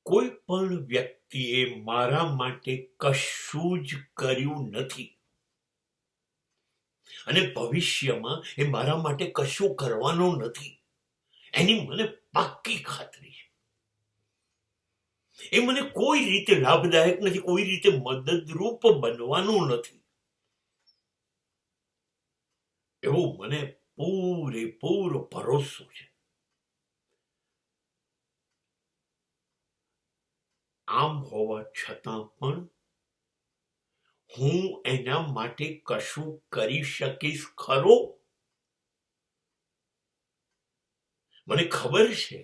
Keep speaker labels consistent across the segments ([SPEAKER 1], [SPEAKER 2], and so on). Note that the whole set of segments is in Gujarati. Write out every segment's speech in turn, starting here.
[SPEAKER 1] કોઈ પણ વ્યક્તિએ મારા માટે કશું જ કર્યું નથી અને ભવિષ્યમાં એ મારા માટે કશું કરવાનો નથી, એની મને પાક્કી ખાતરી છે. એ મને કોઈ રીતે લાભદાયક નથી, કોઈ રીતે મદદરૂપ બનવાનું નથી, એવો મને પૂરેપૂરો ભરોસો છે. આમ હોવા છતાં પણ હું એના માટે કશું કરી શકીશ ખરો? મને ખબર છે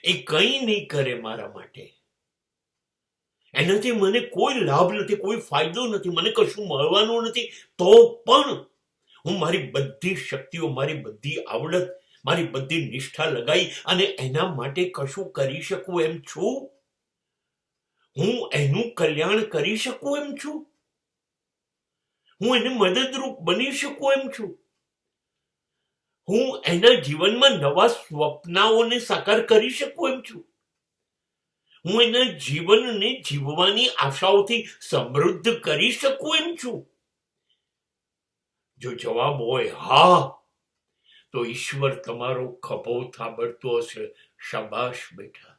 [SPEAKER 1] એ કંઈ નહીં કરે મારા માટે, એનાથી મને કોઈ લાભ નથી, કોઈ ફાયદો નથી, મને કશું મળવાનું નથી. તો પણ હું મારી બધી શક્તિઓ, મારી બધી આવડત, મારી બધી નિષ્ઠા લગાઈ અને એના માટે કશું કરી શકું એમ છું? હું એનું કલ્યાણ કરી શકું એમ છું? હું એને મદદરૂપ બની શકું એમ છું? હું એના જીવનમાં નવા સ્વપ્નાઓને સાકાર કરી શકું એમ છું? હું એના જીવનને જીવવાની આશાઓથી સમૃદ્ધ કરી શકું એમ છું? જો જવાબ હોય હા, તો ઈશ્વર તમારો ખભો થાબડતો હશે, શાબાશ બેટા,